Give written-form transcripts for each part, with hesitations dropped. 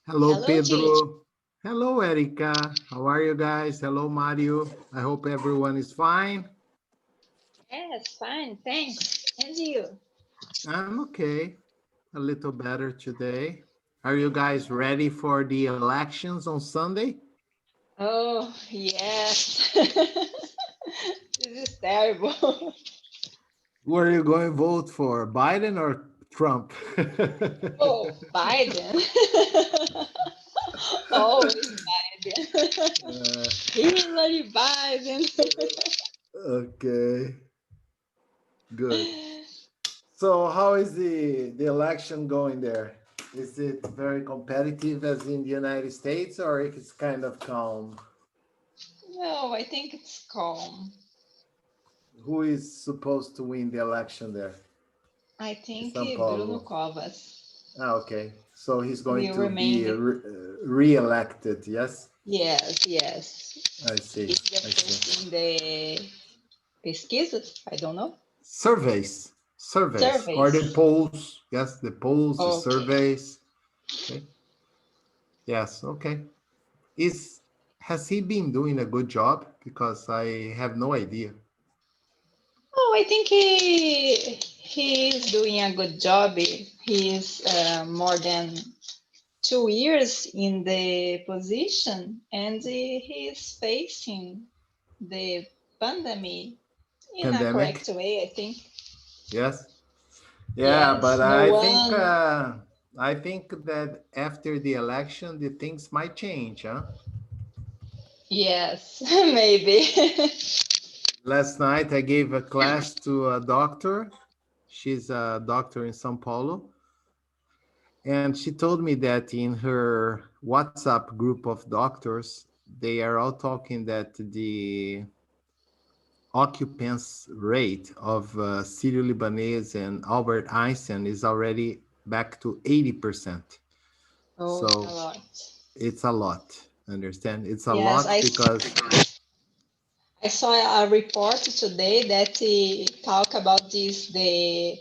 Hello, Hello, teacher. Pedro. Hello, Erica. How are you guys? Hello, Mario. I hope everyone is fine. Yes, fine, thanks. And you? I'm okay. A little better today. Are you guys ready for the elections on Sunday? Oh, yes. This is terrible. Who are you going to vote for, Biden or Trump? Oh, Biden. Always Biden. Uh, Hillary Biden. okay, good. So, how is the election going there? Is it very competitive as in the United States, or it's kind of calm? No, I think it's calm. Who is supposed to win the election there I in think São Bruno Paulo? Covas Ah, okay. So he's going will to remain be the. re-elected, yes? Yes, yes. I see. He's the I see. first in the pesquisa. I don't know. Surveys, or the Surveys. polls. Yes, the polls, the Okay. surveys. Okay. Yes. Okay. Is has he been doing a good job? Because I have no idea. Oh, I think he's doing a good job. He's more than 2 years in the position, and he's facing the pandemic in a Pandemic. correct way. I think. Yes. Yeah, but Yes, no one. I think that after the election, the things might change, huh? Yes, maybe. Last night, I gave a class to a doctor. She's a doctor in São Paulo. And she told me that in her WhatsApp group of doctors, they are all talking that the occupants rate of Syrio-Libanese and Albert Einstein is already back to 80%. Oh, it's a So lot. it's a lot. Understand? It's a Yes, lot because I saw a report today that talk about this. The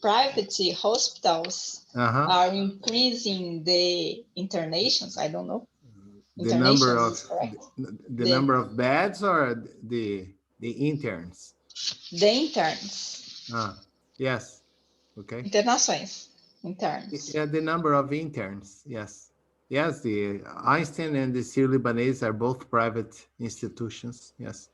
private hospitals uh-huh, are increasing the internations. I don't know. the number Internations of is correct. the The number of beds or the interns. the interns, Ah, yes. Okay. internações, interns. Yeah, the number of interns. Yes. Yes, the Einstein and the Syrio-Libanese are both private institutions. Yes.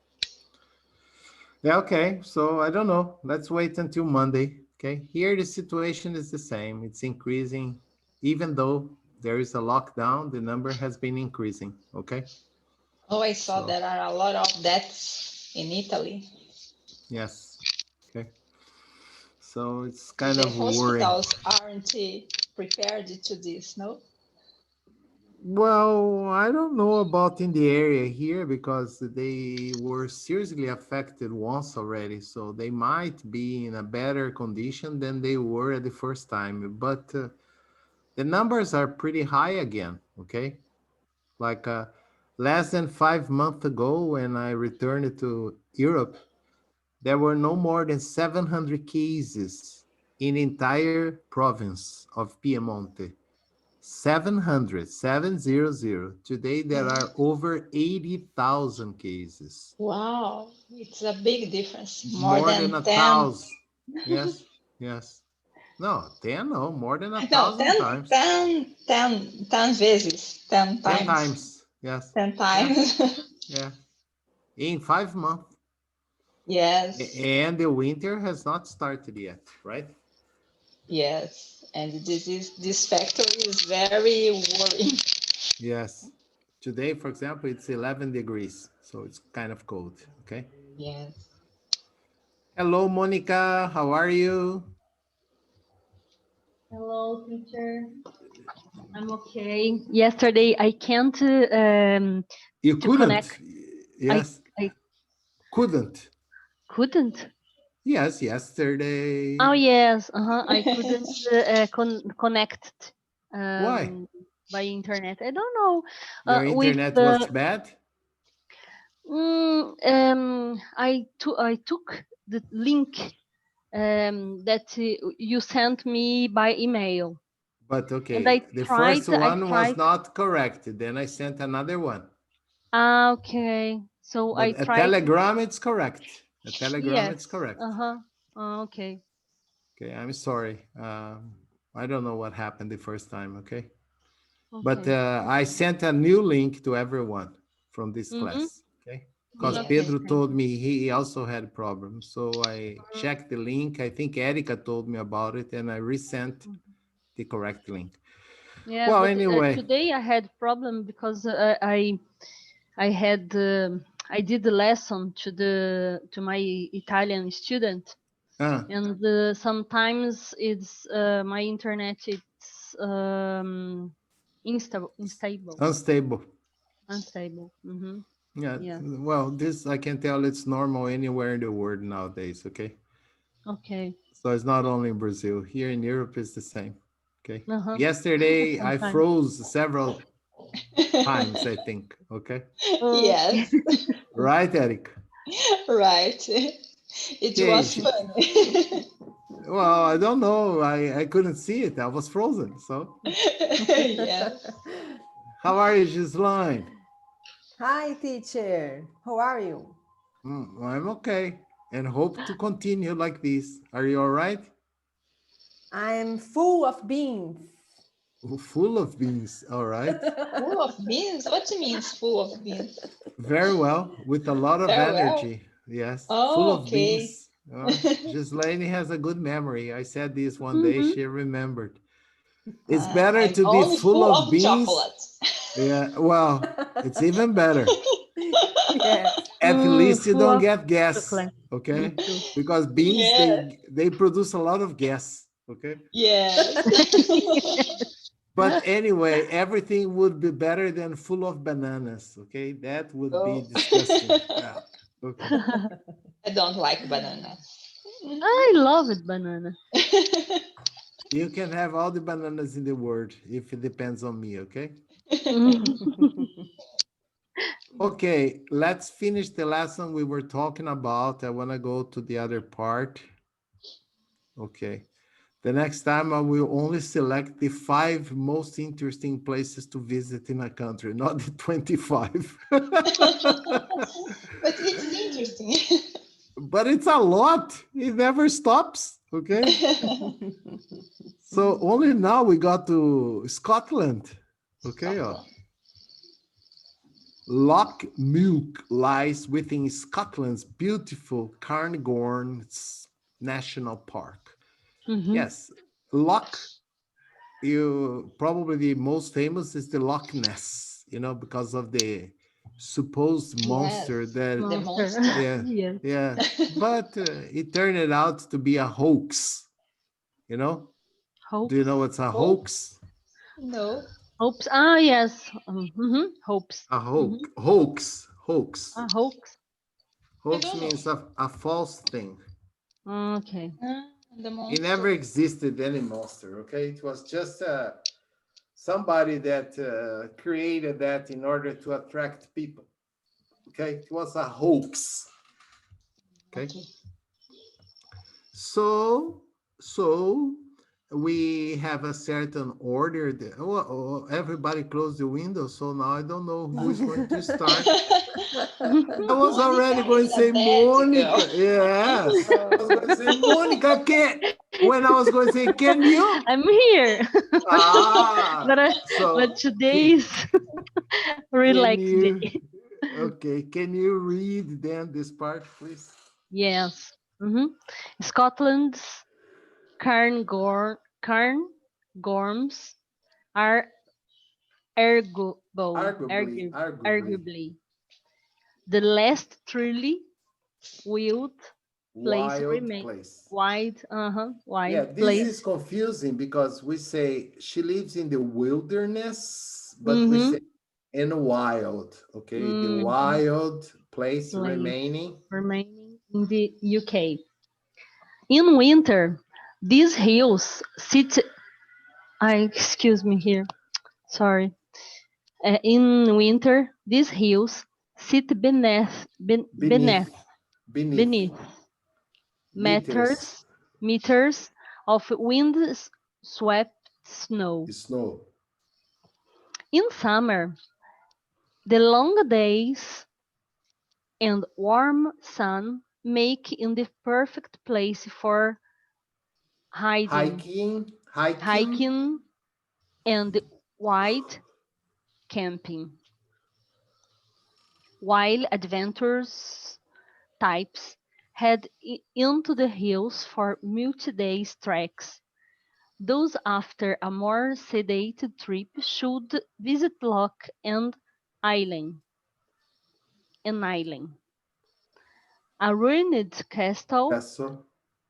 Yeah, okay. So I don't know. Let's wait until Monday. Okay. Here the situation is the same. It's increasing. Even though there is a lockdown, the number has been increasing. Okay. Oh, I saw So there are a lot of deaths in Italy. yes. Okay. So it's kind The of worrying. hospitals aren't prepared to this, no? Well, I don't know about in the area here because they were seriously affected once already. So they might be in a better condition than they were at the first time. But the numbers are pretty high again. Okay. Like less than 5 months ago, when I returned to Europe, there were no more than 700 cases in the entire province of Piemonte. 700, 700. Today there Mm. are over 80,000 cases. Wow, it's a big difference. More More than than a 10, thousand. Yes, yes. No, 10, no, more than a no, thousand times. 10 vezes, 10 10 times, times. Yes, 10 yes, times. yeah. In 5 months. Yes, And the winter has not started yet, right? yes. And this factor is very worrying. Yes. Today, for example, it's 11 degrees. So it's kind of cold. Okay. Yes. Hello, Monica. How are you? Hello, teacher. I'm okay. Yesterday I can't You to connect. couldn't. I Yes. I Couldn't. couldn't. Yes, yesterday. Oh yes, I couldn't connect Why? um, by internet. I don't know. Your With internet was the bad? I took the link that you sent me by email. But And okay, the first I one was tried. not correct. Then I sent another one. Ah, okay. So I But a tried. telegram, it's correct. A telegram, it's Yes. correct. Uh-huh. Okay. Okay, I'm sorry. I don't know what happened the first time. Okay, but Okay. I sent a new link to everyone from this Mm-hmm. class. Okay, because Okay. Pedro Yes. Thank told you. me he also had problems, so I checked the link. I think Erica told me about it, and I resent the correct link. Yeah, Well, but anyway, today I had problem because I had I did the lesson to my Italian student, uh, and sometimes it's my internet it's unstable. unstable. Unstable. Mm-hmm. Yeah, Yeah. well, this I can tell it's normal anywhere in the world nowadays. Okay, Okay. so it's not only in Brazil. Here in Europe, it's the same. Okay, Uh-huh. yesterday I Sometimes. froze several times, I think. Okay, Okay. Yes, right, Eric? right. It Okay, was fun. well, I don't know. I couldn't see it. I was frozen. So, Yes. how are you, Gislaine? Hi, teacher. How are you? I'm okay, and hope to continue like this. Are you all right? I'm full of beans. Full of beans. All right. Full of beans? What means full of beans? Very well, with a lot of Very well. energy. Yes, full Oh, of okay. beans. Gislaine has a good memory. I said this one day, Mm-hmm. she remembered. It's better I'm to be only full full of of beans. chocolate. Yeah, well, it's even better. Yes. At least you Full don't of get gas, chocolate. Me okay? too. Because beans Yes, they produce a lot of gas, okay? yes. But anyway, everything would be better than full of bananas, okay? That would be Oh. disgusting. Yeah. Okay. I don't like bananas. I love it, banana. You can have all the bananas in the world if it depends on me, okay? Okay, let's finish the lesson we were talking about. I want to go to the other part. Okay. The next time I will only select the 5 most interesting places to visit in a country, not the 25. But it's interesting. But it's a lot. It never stops. Okay. So only now we got to Scotland. Okay. Scotland. Loch Milk lies within Scotland's beautiful Cairngorms National Park. Mm-hmm. Yes, Loch, you probably the most famous is the Loch Ness, because of the supposed monster Yes, that, the Monster. monster. yeah, Yes. yeah, but it turned out to be a hoax, you know? Do you Hopes. know what's a Hopes? hoax? No. Hopes. Ah, yes. Hopes. A Mm-hmm. hoax. Ah, hoax. I Hoax don't know. means a false thing. Okay. The It never monster. existed any monster, okay? It was just somebody that created that in order to attract people, okay? It was a hoax, okay? Okay. So we have a certain order. Everybody close the window, so now I don't know who is going to start. I was already Monica going is to a say bad girl. Monica. Yes. I was going to say Monica can. When I was going to say, can you? I'm here. Ah, But so today is can relax you, day. okay, can you read then this part, please? Yes. Mm-hmm. Scotland's Cairngorms are Arguably, arguably, arguably the last truly wild place wild remain place. wide Yeah, this is place. confusing because we say she lives in the wilderness, but we Mm-hmm. say in wild, okay? The Mm-hmm. wild place Place remaining. remaining in the UK. In winter, these hills sit. Excuse me here. Sorry. In winter, these hills sit Beneath, beneath, beneath meters. meters of wind swept snow. Snow. In summer, the long days and warm sun make it the perfect place for hiding, Hiking. hiking, and wild camping. While adventurous types head into the hills for multi-day treks. Those after a more sedated trip should visit Loch and Island, a ruined Castle.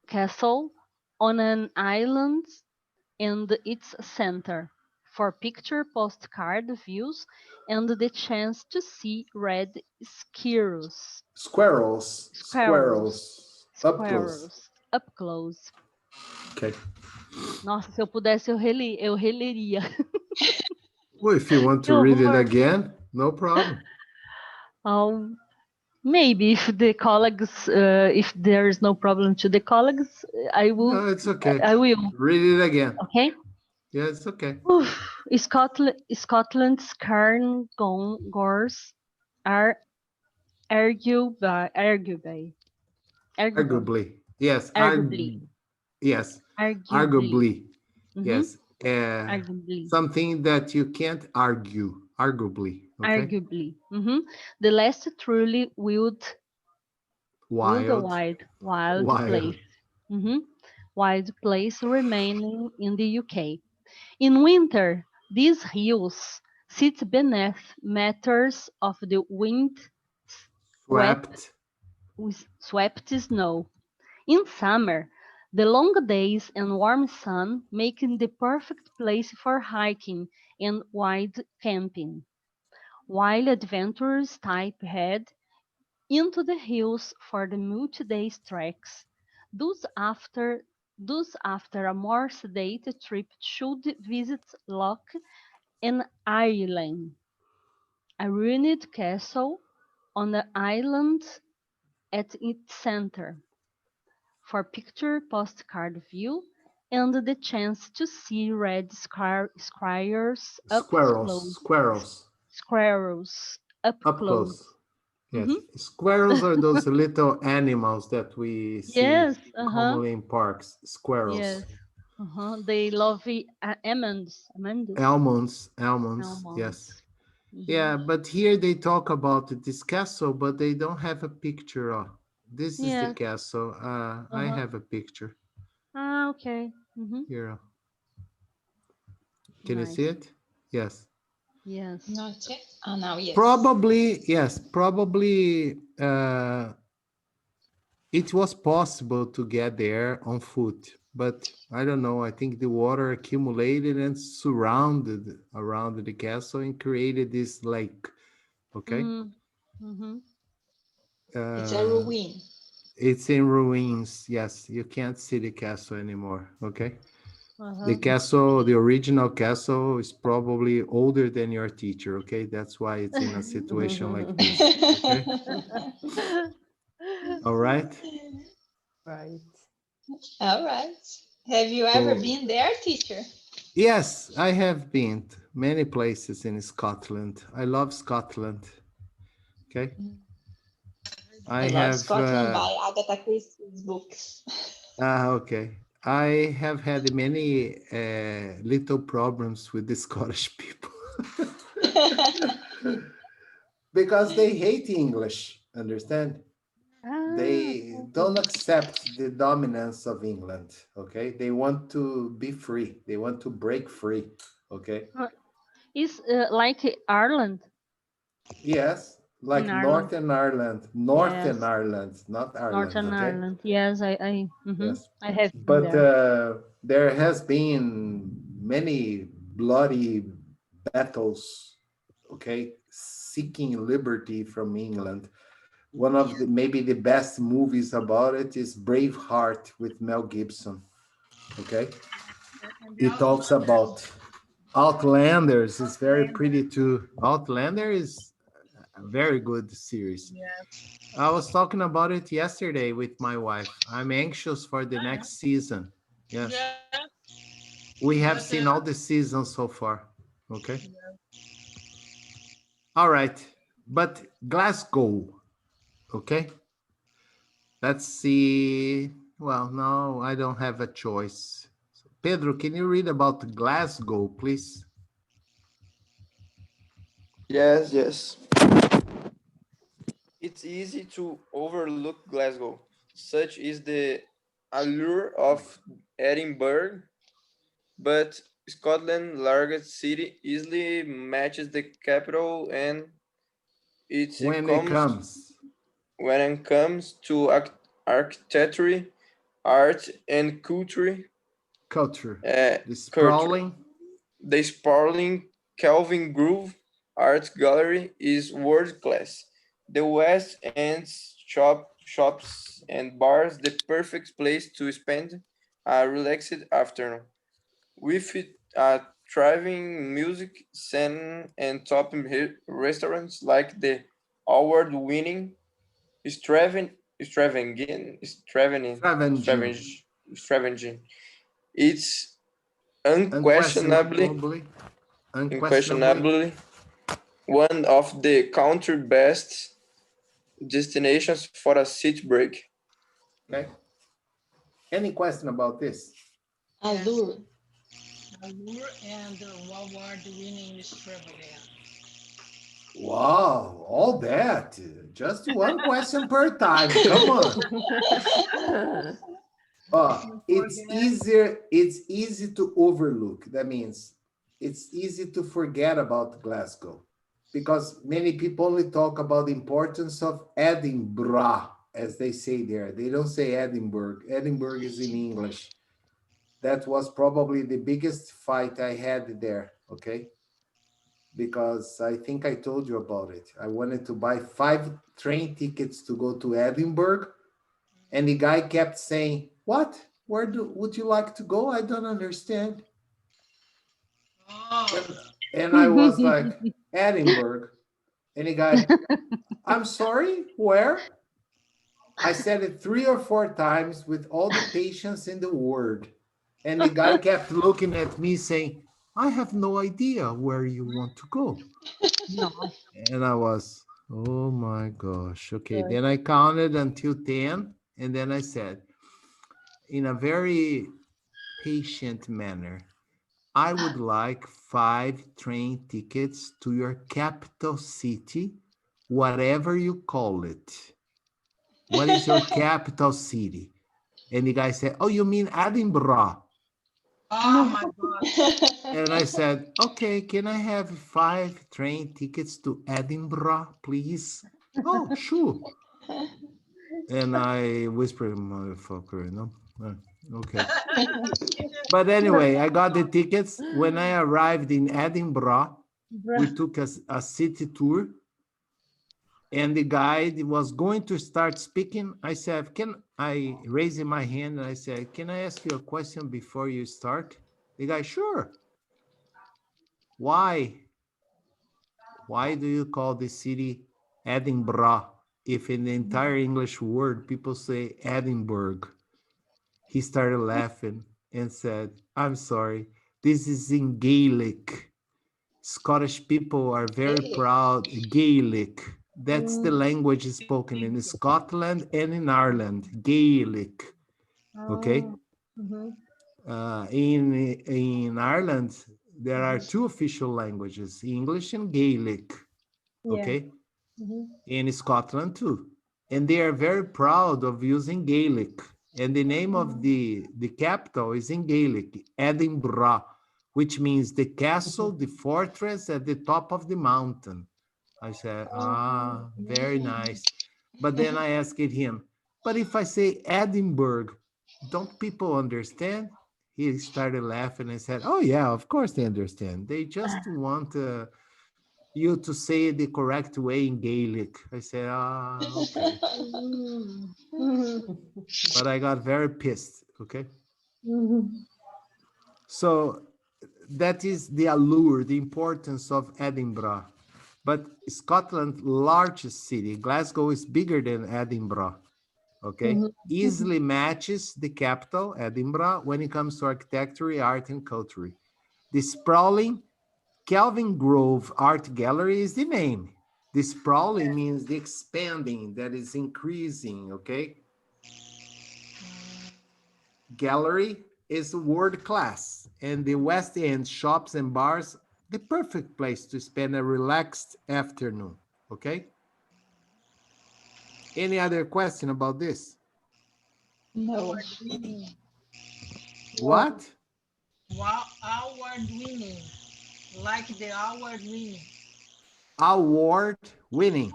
castle on an island and its center, for picture postcard views and the chance to see red squirrels, Squirrels. Up close. up close. Okay. Nossa, se eu pudesse, eu releria. Well, if you want Que to read it horror. again, no problem. Um, maybe if the colleagues, if there is no problem to the colleagues, I will. No, it's okay. I will. Read it again. Okay. Yeah, it's okay. Scotland's Cairngorms are arguably, Arguably. Yes. arguably, Yes. arguably, Arguably. mhm, Yes. arguably, Something that you can't argue. Arguably. Okay. arguably. The last truly Wild. wild Wild. place, wild place remaining in the UK. In winter, these hills sit beneath meters of the wind swept, Swept. swept snow. In summer, the long days and warm sun make it the perfect place for hiking and wild camping, while adventurers type head into the hills for the multi-day treks. Those after those after a more sedated trip should visit Loch and Ireland, a ruined castle on the island at its center, for picture postcard view and the chance to see red squirrels up Squirrels. close. Squirrels. Squirrels up Up close. close. Yes. Mhm. Squirrels are those little animals that we see Yes, uh-huh. commonly in parks. Squirrels. Yes. Uh-huh. They love almonds. Almonds. Yes. Almonds. Yeah, but here they talk about this castle, but they don't have a picture of. This is the Yes. castle. I Uh-huh. have a picture Ah, okay. here. Can you see Nice. it? Yes. Yes. Not yet. Oh, now yes. Probably, yes. Probably it was possible to get there on foot, but I don't know. I think the water accumulated and surrounded around the castle and created this lake. Okay. Mm-hmm. It's a Uh, ruin. it's in ruins. Yes, you can't see the castle anymore. Okay. The Uh-huh. castle, the original castle, is probably older than your teacher. Okay. That's why it's in a situation like this. Okay. All right. Right. All right. Have you ever So, been there, teacher? yes, I have been to many places in Scotland. I love Scotland. Okay. I I love have, Scotland by Agatha Christie's books. okay. I have had many little problems with the Scottish people because they hate English, understand? Ah, They don't accept the dominance of England, okay? They want to be free. They want to break free, okay? it's like Ireland. Yes, In like Ireland. Northern Ireland, Yes. Not Ireland, Northern okay? Ireland. Yes, Yes. I have been But there. there has been many bloody battles, okay, seeking liberty from England. One of the maybe the best movies about it is Braveheart with Mel Gibson. Okay, it talks about Outlanders. It's very pretty too. Outlander is a very good series. I was talking about it yesterday with my wife. I'm anxious for the next season. Yes. We have But seen all the seasons so far. Okay. All right. But Glasgow. Okay. Let's see. Well, no, I don't have a choice. Pedro, can you read about Glasgow, please? Yes, yes. It's easy to overlook Glasgow. Such is the allure of Edinburgh, but Scotland's largest city easily matches the capital, and it's When it comes comes. when it comes to architecture, art, and culture. Culture. Uh, The culture. sprawling. The sprawling Kelvin Groove Art Gallery is world class. The West End's shops and bars the perfect place to spend a relaxed afternoon. With a thriving music scene and top restaurants like the award-winning Straven, Stravengen, Stravening, Stravengin. Stravengen. It's unquestionably Unquestionably. Unquestionably. unquestionably one of the country best destinations for a city break. Okay. Any question about this? yes, Allure. allure and award-winning extravagance. Wow, all that. Just one question per time. Come on. Don't It's forget, easier, it's easy to overlook. That means it's easy to forget about Glasgow because many people only talk about the importance of Edinburgh, as they say there. They don't say Edinburgh. Edinburgh is in English. That was probably the biggest fight I had there, okay? Because I think I told you about it. I wanted to buy 5 train tickets to go to Edinburgh, and the guy kept saying, "What? Where would you like to go? I don't understand." oh, And, and I was like, "Edinburgh." And the guy, "I'm sorry, where?" I said it 3 or 4 times with all the patience in the world. And the guy kept looking at me saying, "I have no idea where you want to go." No. And I was, "Oh my gosh." Okay. Then I counted until 10. And then I said, in a very patient manner, "I would like 5 train tickets to your capital city, whatever you call it. What is your capital city?" And the guy said, "Oh, you mean Edinburgh?" oh No. my God. And I said, "Okay, can I have 5 train tickets to Edinburgh, please?" "Oh, sure." And I whispered, "Motherfucker, you know?" Okay. But anyway, I got the tickets. When I arrived in Edinburgh, we took a city tour, and the guide was going to start speaking. I said, "Can I raise my hand?" And I said, "Can I ask you a question before you start?" The guy, "Sure." Why? Why do you call the city Edinburgh if in the entire English word people say Edinburgh? He started laughing and said, "I'm sorry, this is in Gaelic. Scottish people are very Really? proud." Gaelic. That's the language spoken in Scotland and in Ireland. Gaelic. Okay. Oh. Mhm. In Ireland, there are 2 official languages, English and Gaelic. Yeah. Okay. Mhm. In Scotland too. And they are very proud of using Gaelic. And the name of the capital is in Gaelic, Edinburgh, which means the castle, the fortress at the top of the mountain. I said, very nice. But then I asked him, "But if I say Edinburgh, don't people understand?" He started laughing and said, "Oh, yeah, of course they understand. They just want you to say it the correct way in Gaelic." I said, okay. Mm. Mhm. But I got very pissed. Okay. Mhm. So that is the allure, the importance of Edinburgh. But Scotland's largest city, Glasgow, is bigger than Edinburgh. okay? Easily matches the capital, Edinburgh, when it comes to architecture, art, and culture. The sprawling Kelvin Grove Art Gallery is the name. The sprawling means the expanding, that is increasing, okay? Gallery is world class, and the West End shops and bars, the perfect place to spend a relaxed afternoon, okay? Any other question about this? No. Winning. What? Wow, award winning. Like the award winning. Award winning.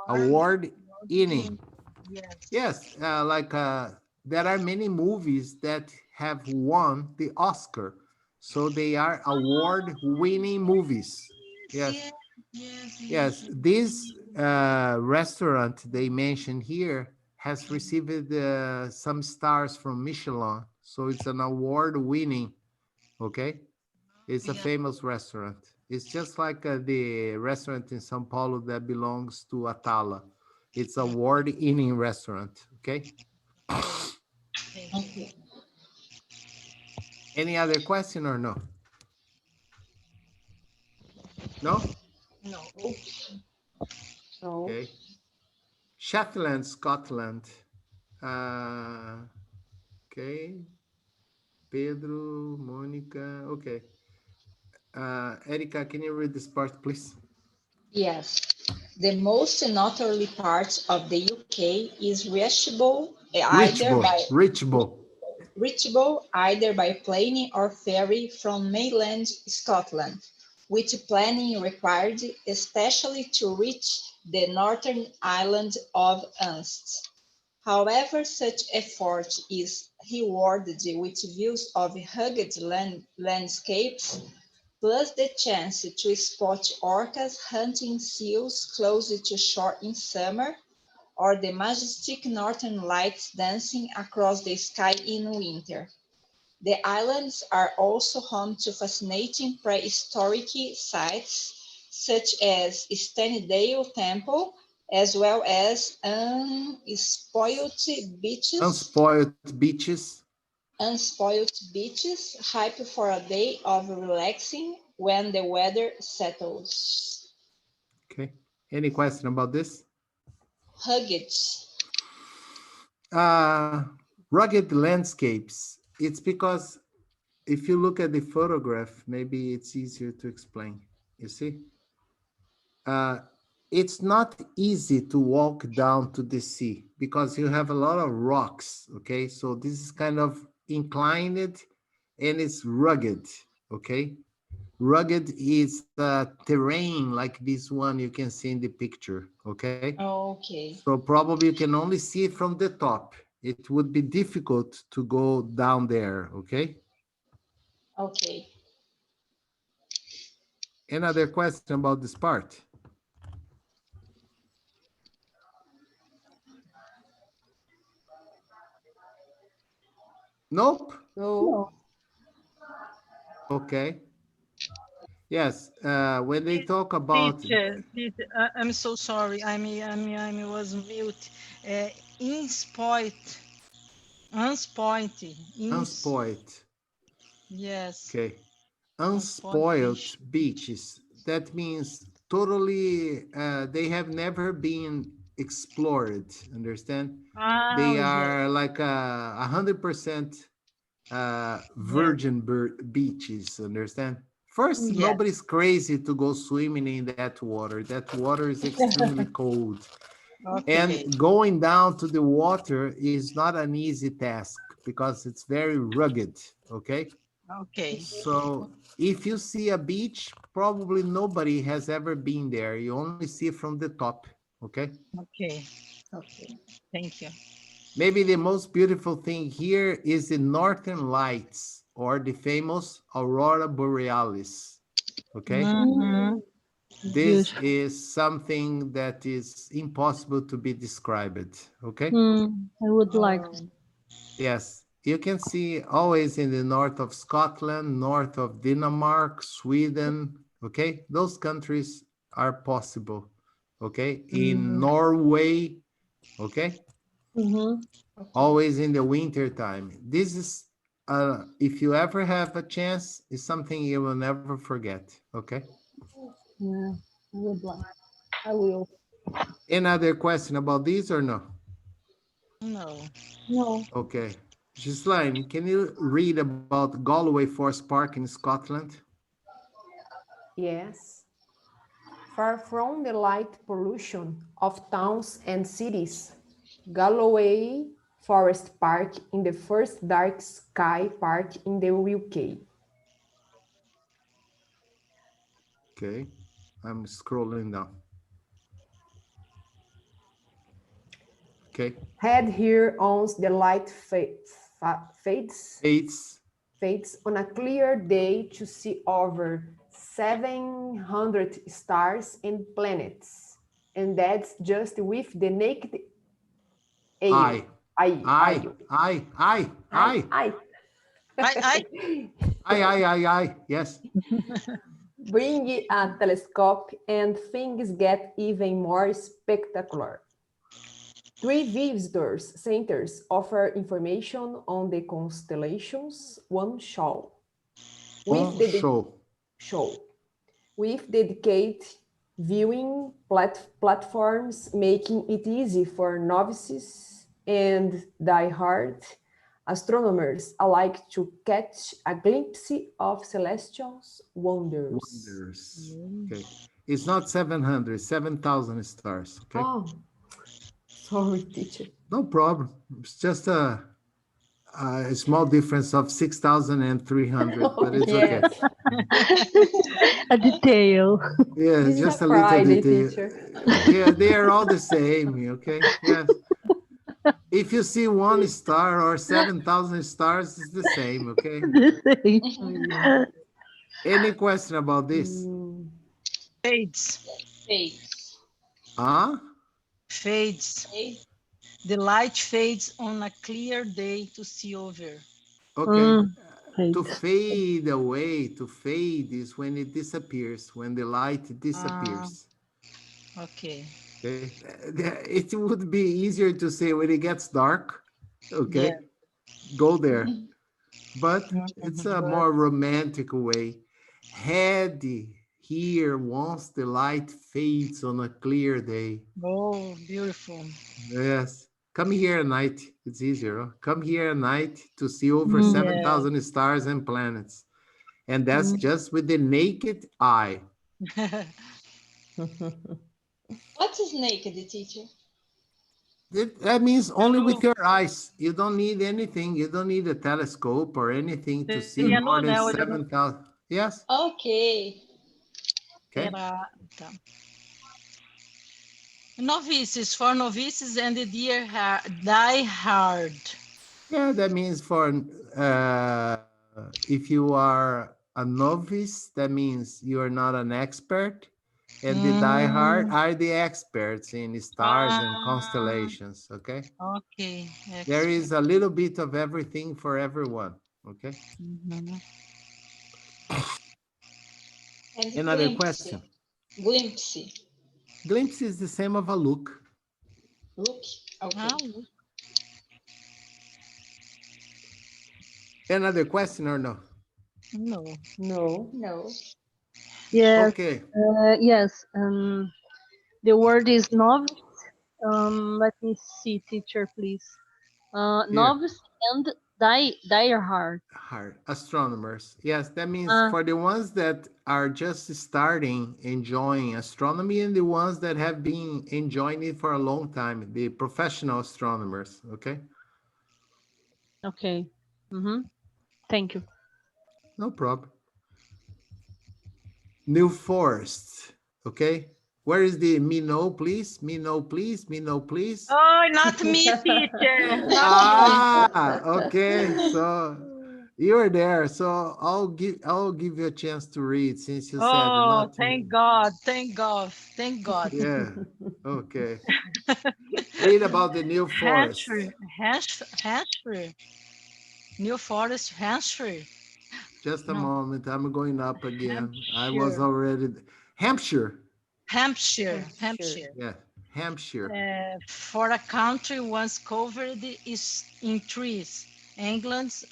Award winning. Winning. Yes. Yes, there are many movies that have won the Oscar. So they are award-winning movies. Yes, yes. This restaurant they mentioned here has received some stars from Michelin. So it's an award-winning, okay? It's a Yeah. famous restaurant. It's just like the restaurant in São Paulo that belongs to Atala. It's a award-winning restaurant, okay? Thank you. Okay. Any other question or no? No? No. No. Okay. Shetland, Scotland. Okay. Pedro, Monica. Okay. Erica, can you read this part, please? Yes. The most northerly part of the UK is reachable either by plane or ferry from mainland Scotland, with planning required, especially to reach the northern island of Unst. However, such effort is rewarded with views of rugged landscapes, plus the chance to spot orcas hunting seals close to shore in summer, or the majestic northern lights dancing across the sky in winter. The islands are also home to fascinating prehistoric sites, such as Stanidale Temple, as well as Unspoiled beaches. unspoiled beaches, ripe for a day of relaxing when the weather settles. Okay. Any question about this? Rugged. Rugged landscapes. It's because if you look at the photograph, maybe it's easier to explain. You see? Uh, it's not easy to walk down to the sea because you have a lot of rocks, okay? So this is kind of inclined and it's rugged, okay? Rugged is terrain like this one you can see in the picture, okay? Okay. So probably you can only see it from the top. It would be difficult to go down there, okay? Okay. Another question about this part? Nope. No. Okay. Yes. When they talk about Teacher, I'm so sorry. I was mute. In spite, unspoiled. unspoiled, Yes, okay, unspoiled unspoiled beach. beaches, that means totally they have never been explored. Understand? Ah, They yes, are like 100% yes, virgin beaches. Understand? First, yes. nobody's crazy to go swimming in that water. That water is extremely cold. And Okay, going down to the water is not an easy task because it's very rugged, okay? okay, So if you see a beach, probably nobody has ever been there. You only see from the top, okay? okay. Okay. Thank you. Maybe the most beautiful thing here is the Northern Lights or the famous Aurora Borealis, okay? Mm-hmm. This Beautiful. is something that is impossible to be described, okay? I would like to. Um, Yes, you can see always in the north of Scotland, north of Denmark, Sweden, okay? Those countries are possible, okay? In Mm, Norway, okay? Mm-hmm. Okay. Always in the winter time. This is, if you ever have a chance, it's something you will never forget. Okay. Yeah, I would like. I will. Any other question about this or no? No. No. Okay. Ghislaine, can you read about Galway Forest Park in Scotland? Yes. Far from the light pollution of towns and cities, Galloway Forest Park in the first dark sky park in the UK. Okay. I'm scrolling down. Okay. Head here owns the light fades It's fades on a clear day to see over 700 stars and planets. And that's just with the naked eye. I. I. I. I. I. I. I Yes. Bring a telescope and things get even more spectacular. 3 visitors centers offer information on the constellations, one with Show. show. With dedicated viewing platforms, making it easy for novices and die-hard astronomers alike to catch a glimpse of celestial wonders. Wonders. Okay. It's not 700, 7,000 stars. Okay. Oh, sorry, teacher. No problem. It's just a small difference of 6,300, but it's okay. Yes, A detail. Yeah, this is just a a little Friday, detail. teacher. Yeah, they are all the same. Okay. Yes. If you see one star or 7,000 stars, it's the same. Okay. Any question about this? Mm, fades. Fades. Huh? Fades. Okay. The light fades on a clear day to see over. Okay. To Fades. fade away, to fade is when it disappears, when the light disappears. Okay. Okay. It would be easier to say when it gets dark. Okay. Yeah. Go there. But it's a But more romantic way. Head here once the light fades on a clear day. oh, beautiful. Yes. Come here at night. It's easier. Huh? Come here at night to see over Mm. 7,000 stars and planets. And that's Mm. just with the naked eye. What is naked, teacher? That means only with your eyes. You don't need anything. You don't need a telescope or anything to see Seria more no, than né? 7,000. Yes. Okay. Okay. Era, tá. Novices, for novices and the die hard. Yeah, that means for if you are a novice, that means you are not an expert. And the diehard are the experts in stars and constellations. Okay. Okay. There is a little bit of everything for everyone. Okay. Mhm. And Another glimpse. question. Glimpse. Glimpse is the same of a look. Look. Okay. Ah, Another question or no? no. no. No. Yes. Okay. Yes. The word is novice. Let me see, teacher, please. Here. Novice and diehard. Hard. Astronomers. Yes, that means Uh, for the ones that are just starting enjoying astronomy and the ones that have been enjoying it for a long time, the professional astronomers. Okay. okay. Mm-hmm. Thank you. No problem. New Forest. Okay. Where is the me know, please? Me know, please. Me know, please. Oh, not me, teacher. Not Ah, okay. So you're there. So I'll give you a chance to read since you said Oh, not me. thank God. Thank God. Thank God. Yeah. Okay. Read about the New Forest. Hampshire. New Forest, Hampshire. Just a No, moment. I'm going up again. I was Hampshire. already Hampshire. Hampshire. Hampshire. Hampshire. Yeah. Hampshire. For a country once covered is in trees, England's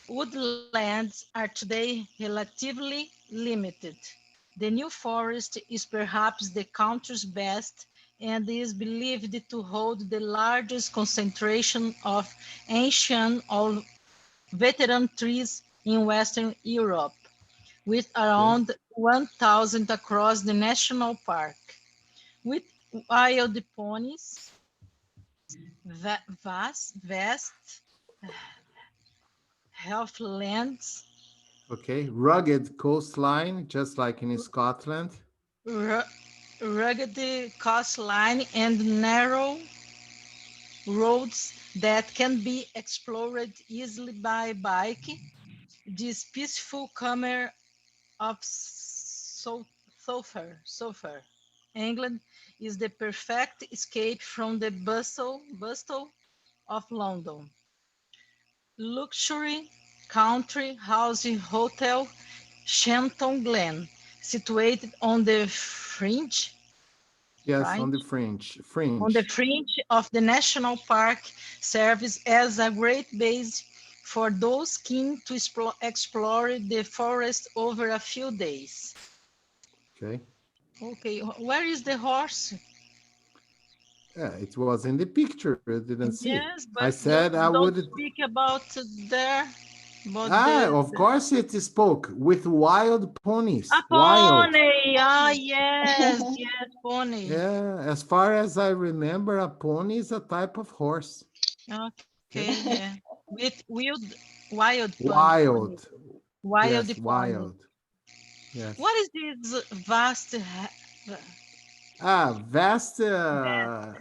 woodlands are today relatively limited. The New Forest is perhaps the country's best and is believed to hold the largest concentration of ancient or veteran trees in Western Europe, with Okay. around 1,000 across the national park. With wild ponies, vast heathlands, Okay. Rugged coastline, just like in Scotland. ru- rugged coastline, and narrow roads that can be explored easily by bike. This peaceful corner of sulfur, England is the perfect escape from the bustle of London. Luxury country house hotel Shenton Glen, situated Yes, on the fringe, fringe. on the Fringe. fringe of the national park, serves as a great base for those keen to explore the forest over a few days. Okay. Okay, where is the horse? Yeah, it was in the picture. I didn't see. Yes, I but said I don't would. speak about there, about Of course it spoke with wild a ponies. Wild. pony. Ah, yes, yes, pony. Yeah, as far as I remember, a pony is a type of horse. Okay, Okay. yeah. With wild pony, Wild. wild Yes, pony. wild. Yes. What is this vast? Vast, That,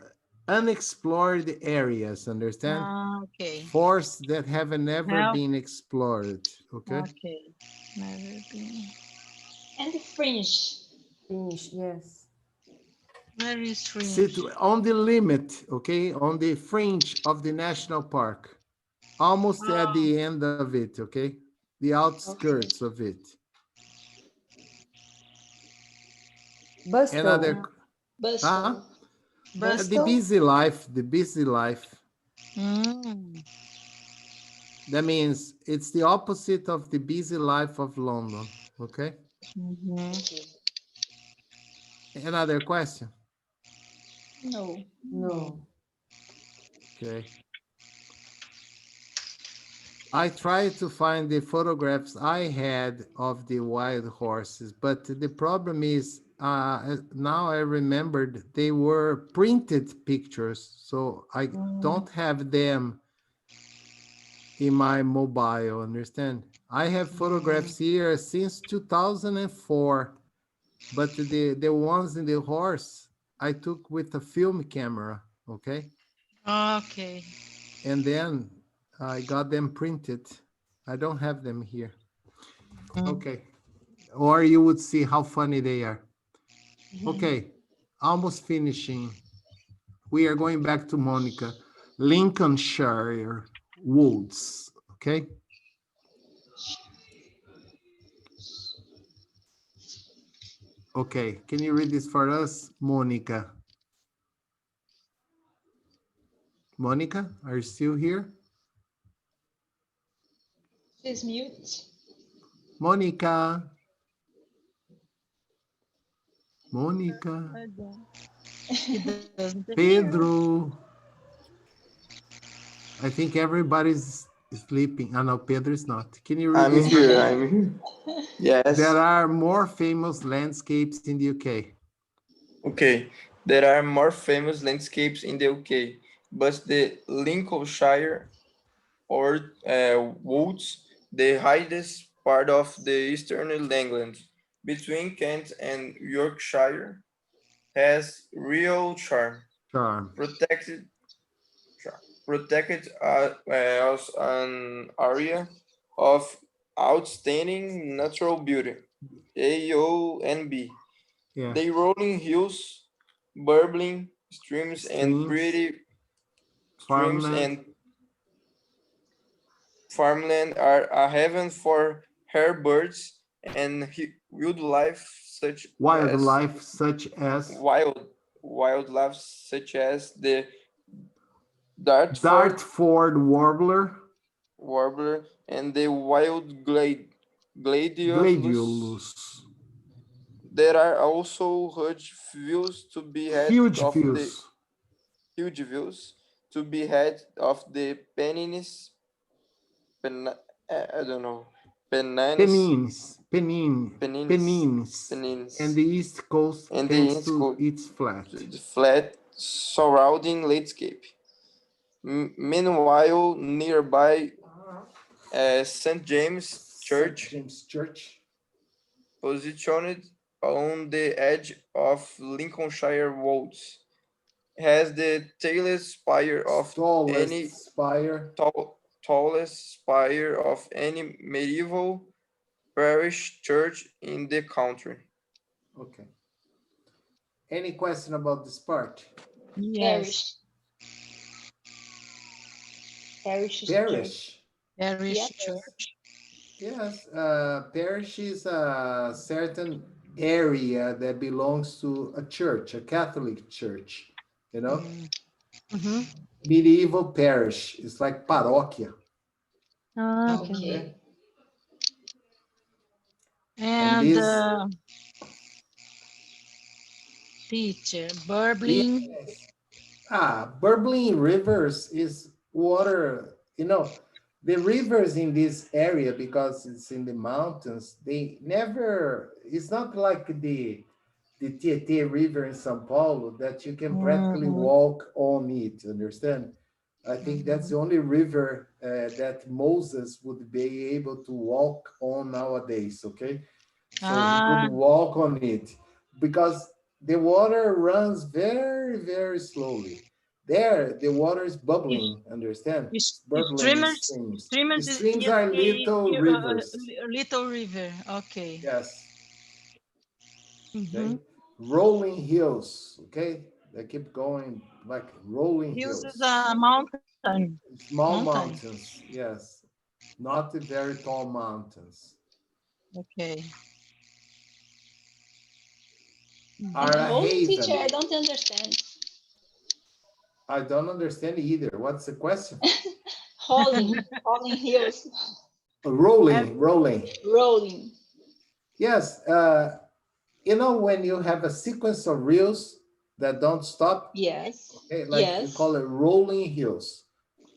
unexplored areas, understand? okay. Forests that have never Health. been explored. Okay. Okay. Never been. And the fringe. Finish, yes. Very strange. Sit on the limit, okay, on the fringe of the national park, almost at Oh, the end of it, okay, the Okay. outskirts of it. Bustle. Another, huh? Bustle. but The Bustle. busy life, the busy life. mm, That means it's the opposite of the busy life of London, okay? mhm. Okay. Another question, No. No. okay? I tried to find the photographs I had of the wild horses, but the problem is now I remembered they were printed pictures, so I Mm. don't have them in my mobile, understand? I have Mm. photographs here since 2004, but the ones in the horse I took with a film camera, okay? Okay. And then I got them printed. I don't have them here. Mm. Okay. Or you would see how funny they are. Okay. Almost finishing. We are going back to Monica. Lincolnshire Woods. Okay. Okay. Can you read this for us, Monica? Monica, are you still here? She's mute. Monica. Monica. He doesn't appear. Pedro. I think everybody's sleeping. Oh, no, Pedro is not. Can you read I'm this for here. me? I'm here. There Yes. are more famous landscapes in the UK. Okay. There are more famous landscapes in the UK, but the Lincolnshire or woods, the highest part of the eastern England, between Kent and Yorkshire, has real charm. Charm. Protected, protected as an area of outstanding natural beauty. AONB. Yeah. The rolling hills, burbling streams, and Streams, pretty streams farmland, and farmland are a heaven for birds and wildlife such as wildlife such as wild wildlife such as the Dartford Dartford warbler, warbler and the wild gladiolus. gladiolus, There are also huge views, huge views to be had of the Pennines, I don't know, Pennines, Pennines, and Pennines, the east coast and the thanks East to Coast, its flat. the flat surrounding landscape. Meanwhile, nearby St. James St. Church, James Church. positioned on the edge of Lincolnshire Wolds, has the tallest spire of any Tallest spire. tallest spire of any medieval parish church in the country. Okay. Any question about this part? Yes, Parish. Parish church. Parish. parish Yes. church. Yes, parish is a certain area that belongs to a church, a Catholic church. You know, Mm-hmm. medieval parish is like paróquia. Ah, okay. Okay, Okay. and And this teacher, burbling. yes, burbling rivers is water. The rivers in this area, because it's in the mountains, they never, it's not like the Tietê River in São Paulo that you can practically Mm-hmm. walk on it, understand? I think that's Mm-hmm. the only river that Moses would be able to walk on nowadays, okay? So he could Ah, walk on it because the water runs very, very slowly. There, the water is is- bubbling, understand? It's bubbling in streamers, streams. The streamers streams is are little rivers. little river. Okay. Yes. Mm-hmm. Okay. Rolling hills. Okay. They keep going like rolling Hills is hills. a mountain. Small Mountain. mountains. Yes. Not the very tall mountains. Okay. Are And a rolling teacher, haven. I don't understand. I don't understand either. What's the question? Rolling hills, And Rolling. rolling. Yes. When you have a sequence of reels that don't stop, Yes. okay, like you Yes. call it rolling hills,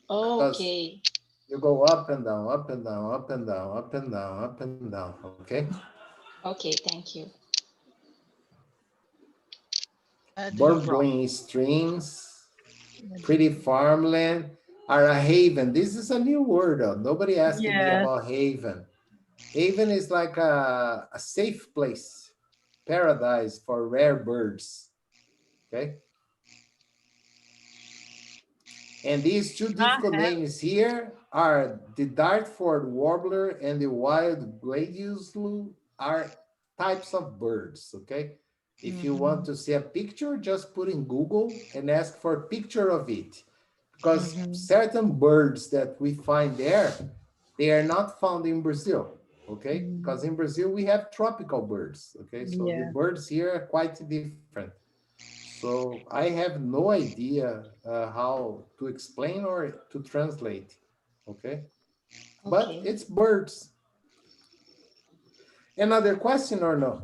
because Okay. you go up and down, up and down, up and down, up and down, up and down. Okay. Okay, thank you. rock. Burbling streams, pretty farmland, are a haven. This is a new word. Nobody asking me Yes. about haven. Haven is like a safe place, paradise for rare birds. Okay. And these two I difficult have. names here are the Dartford warbler and the wild gladiolus are types of birds, okay? If you want Mm-hmm. to see a picture, just put in Google and ask for a picture of it. Because Mm-hmm. certain birds that we find there, they are not found in Brazil, okay? Because in Brazil, we have tropical birds, okay? So the Yeah. birds here are quite different. So I have no idea how to explain or to translate, okay? But Okay. it's birds. Another question or no?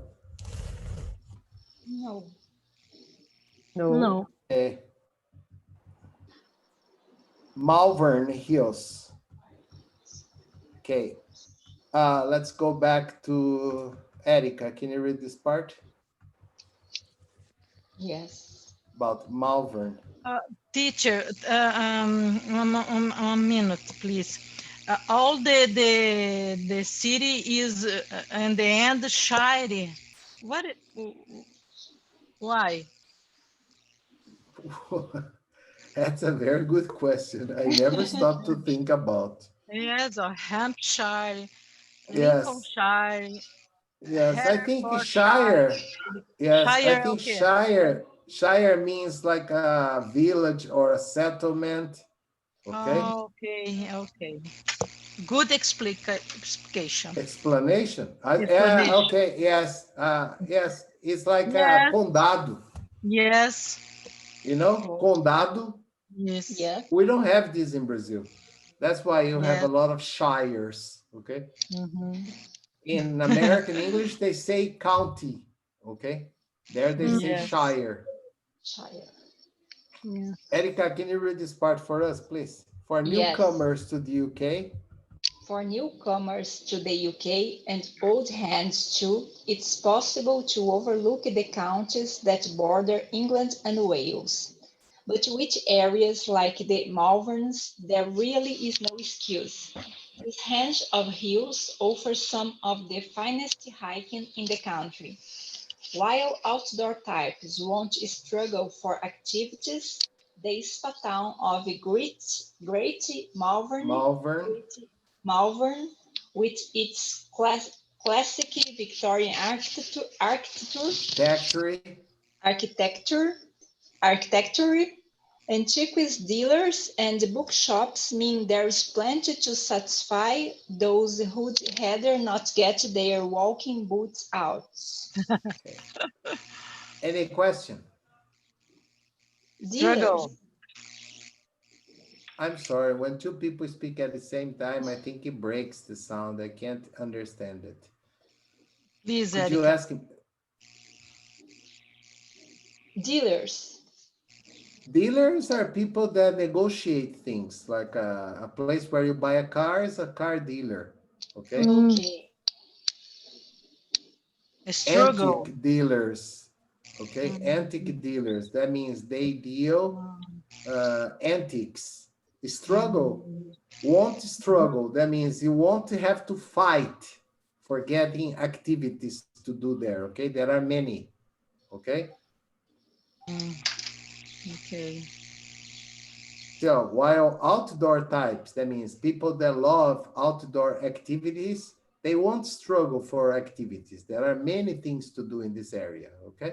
No. No. No. Malvern Hills. Okay, let's go back to Erica. Can you read this part Yes. about Malvern? Teacher, one minute, please. All the city is and the end shiny. What? Why? That's a very good question. I never stopped to think about. Yes, Hampshire, Yes, Lincolnshire, yes, I think Herefordshire. Shire. Yes, I Shire, think okay. Shire means like a village or a settlement. Okay. Okay, okay. Good explication. Explanation. Explanation. Okay. Yes. Yes. It's like a Yes, condado. Yes. You know, Oh, condado. Yes. yeah. We don't have this in Brazil. That's why you have a Yes. lot of shires, okay? Mm-hmm. In American English, they say county, okay? There they say Yes. shire. Shire. Yeah. Erica, can you read this part for us, please? For Yes. newcomers to the UK, For newcomers to the UK and old hands too, it's possible to overlook the counties that border England and Wales. But which areas like the Malverns, there really is no excuse. This range of hills offers some of the finest hiking in the country. While outdoor types won't struggle for activities, the spa town of Great Malvern, Malvern, with its classic Victorian Factory, architecture, architecture, antiques dealers and bookshops mean there's plenty to satisfy those who'd rather not get their walking boots out. okay. Any question? Dealers, Struggle. I'm sorry, when two people speak at the same time, I think it breaks the sound. I can't understand it. Please, Could you Erica. ask him? dealers. Dealers are people that negotiate things, like a place where you buy a car is a car dealer, okay? Mm, Okay, Struggle. Antique dealers, okay? Antique Mhm. dealers, that means they deal antiques. Struggle, Mhm. won't struggle, that means you won't have to fight for getting activities to do there, okay? There are many, okay? Mm, okay. So while outdoor types, that means people that love outdoor activities, they won't struggle for activities. There are many things to do in this area, okay?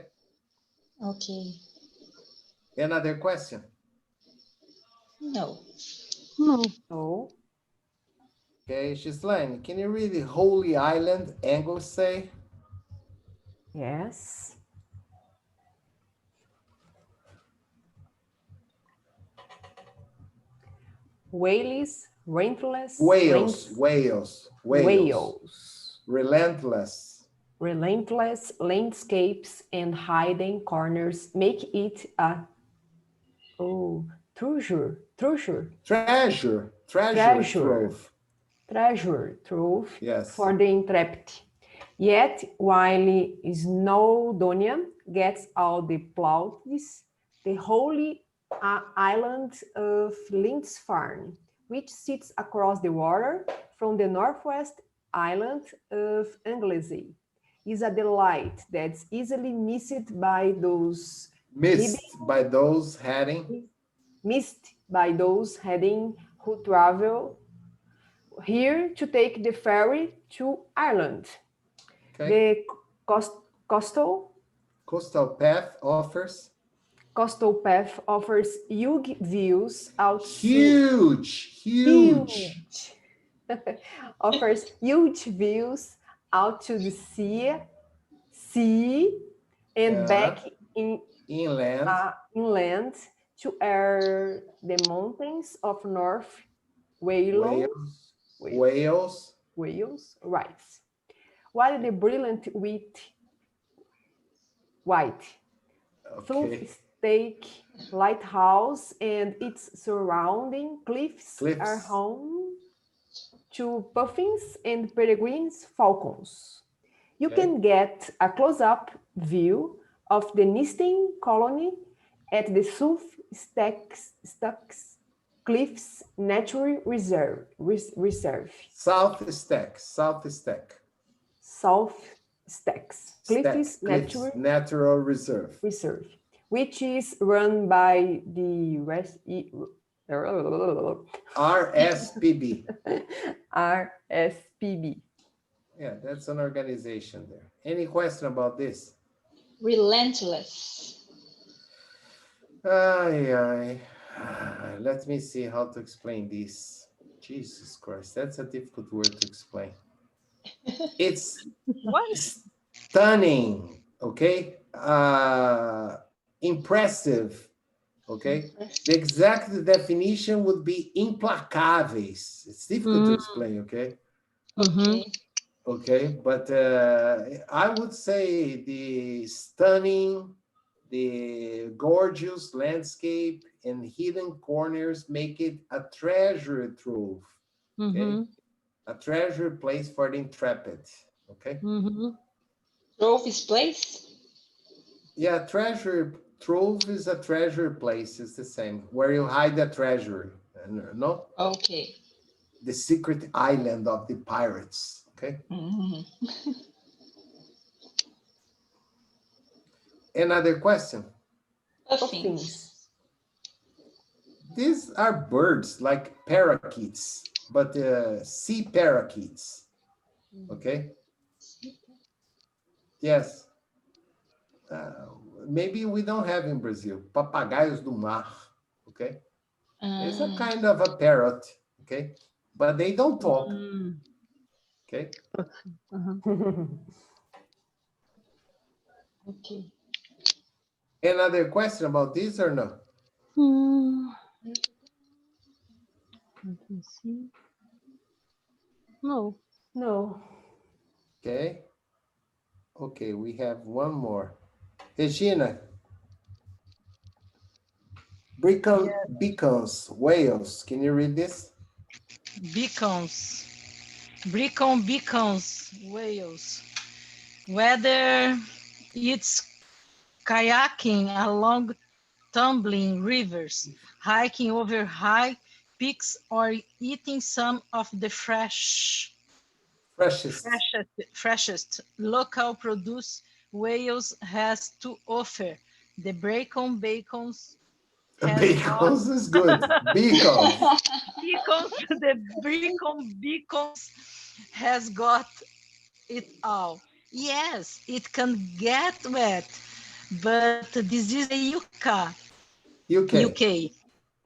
okay. Another question. No. no. No. Okay, Ghislaine, can you read the Holy Island Anglesey? Yes. Wales, rentless, Wales, length, Wales, Wales. Wales. Relentless. Relentless landscapes and hidden corners make it a oh Treasure treasure, trove. treasure trove Yes. for the intrepid. Yet, while Snowdonia gets all the plaudits, the holy island of Lindisfarne, which sits across the water from the northwest island of Anglesey, is a delight that's easily missed by those heading, Missed by those heading. missed by those heading who travel here to take the ferry to Ireland. Okay. The coast, coastal Coastal path offers coastal path offers huge views out to huge. huge offers huge views out to the sea and back Yeah. in Inland. inland to the mountains of North Wales, Wales. Wales, Wales. Wales, right. While the brilliant white Thorpe Okay. Stake Lighthouse and its surrounding cliffs are Cliffs. home to puffins and peregrine falcons. You Okay. can get a close-up view of the nesting colony at the Stacks Cliffs Natural Reserve. South stack. South stack. South Stacks Stack. Cliffs Cliffs. Natural Natural Reserve. Reserve, which is run by the RSPB. RSPB. Yeah, that's an organization there. Any question about this? Relentless. Ay, ay. Let me see how to explain this. Jesus Christ, that's a difficult word to explain. It's What? stunning, okay? impressive. Okay. The exact definition would be implacáveis. It's difficult to Mm, explain. Okay. mhm, Okay. Okay, but I would say the stunning, the gorgeous landscape and hidden corners make it a treasure trove. Okay, mhm, a treasure place for the intrepid. Okay, mhm, Trophy's place? yeah, treasure trove is a treasure place. It's the same where you hide the treasure. No, Okay. the secret island of the pirates. Okay. Mhm. Another question. Puffins. Puffins. These are birds like parakeets, but sea parakeets. Okay. Yes. Uh, Maybe we don't have in Brazil papagaios do mar. Okay. It's a Um, kind of a parrot. Okay. But they don't talk. mm, Okay. uh-huh. okay. Another question about this or no? Mm, let me see. No. No. Okay. Okay. We have one more. Regina, beacons, whales. Can you read this? Beacons. Beacons, whales. Whether it's kayaking along tumbling rivers, hiking over high peaks, or eating some of the Freshest. freshest local produce whales has to offer. The bacons has got Bacons is good. Beacons. beacons. The beacons has got it all. Yes, it can get wet, but this is the UK.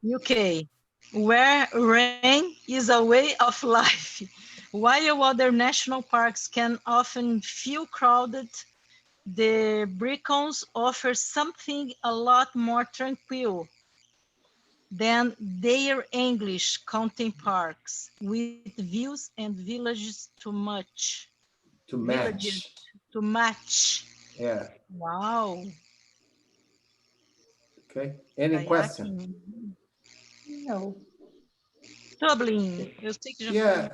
UK, where rain is a way of life. While other national parks can often feel crowded, the Brecons offer something a lot more tranquil than their English county parks, with views and To villages match. to match. Yeah. Wow, Okay. Any question? kayaking. No. Dublin, eu sei que já Yeah.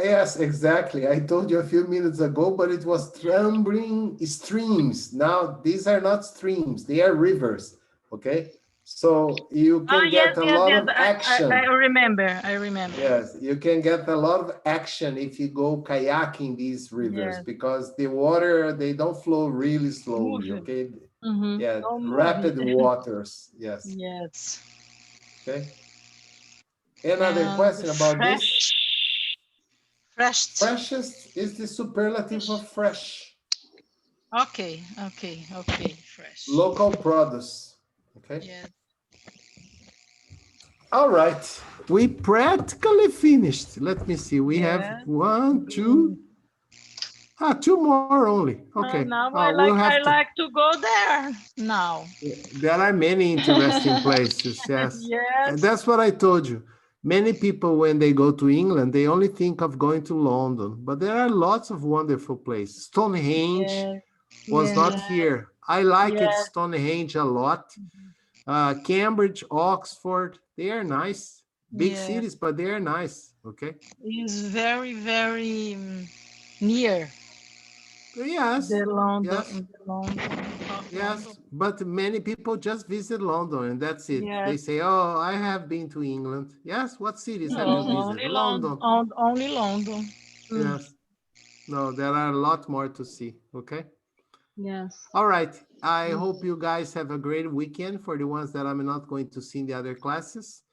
Yes, exactly. I told you a few minutes ago, but it was tumbling streams. Now, these are not streams, they are rivers. Okay. So you Ah, can yes, get a yes, lot yes. of I action. remember. I remember. Yes, you can get a lot of action if you go kayaking these rivers Yes, because the water, they don't flow really slowly. moving, Okay. Mhm. Yeah. so moving. Rapid waters. Yes. Yes, Okay. Another and question about this? fresh. Freshest is the superlative of fresh, Okay, fresh. local produce. Okay. Yes. All right. We practically finished. Let me see. We have Yes. one, Mm. two, two more only. Okay. Now We'll have I to. like to go there now. There are many interesting places. Yes. And Yes. that's what I told you. Many people, when they go to England, they only think of going to London, but there are lots of wonderful places. Stonehenge Yes. was Yes. not here. I like it, Yes. Stonehenge, a lot. Cambridge, Oxford, they are nice. Big Yes. cities, but they are nice. Okay. It's very near Yes, yes, The London of London. yes. But many people just visit London and that's it. They Yes. say, "Oh, I have been to England." Yes. What cities have No, you visited? only London. London. Only London. Mm, Yes. No, there are a lot more to see. Okay. yes. All right. I hope Mhm. you guys have a great weekend for the ones that I'm not going to see in the other classes.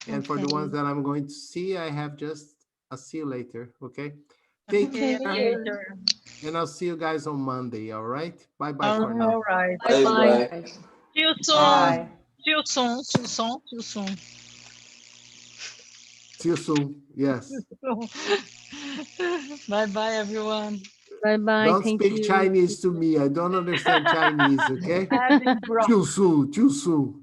And for the ones Okay. that I'm going to see, I have just a see you later. Okay. Take Okay, Okay. care. later. And I'll see you guys on Monday. All right. Bye bye for All now. right. Bye Bye bye. bye. Right. See you soon. Bye. Bye. See you soon. See you soon. See you soon. See you soon. Yes. Bye bye, everyone. Bye-bye. Don't Thank speak you. Chinese to me. I don't understand Chinese, okay? Having Too soon, too soon.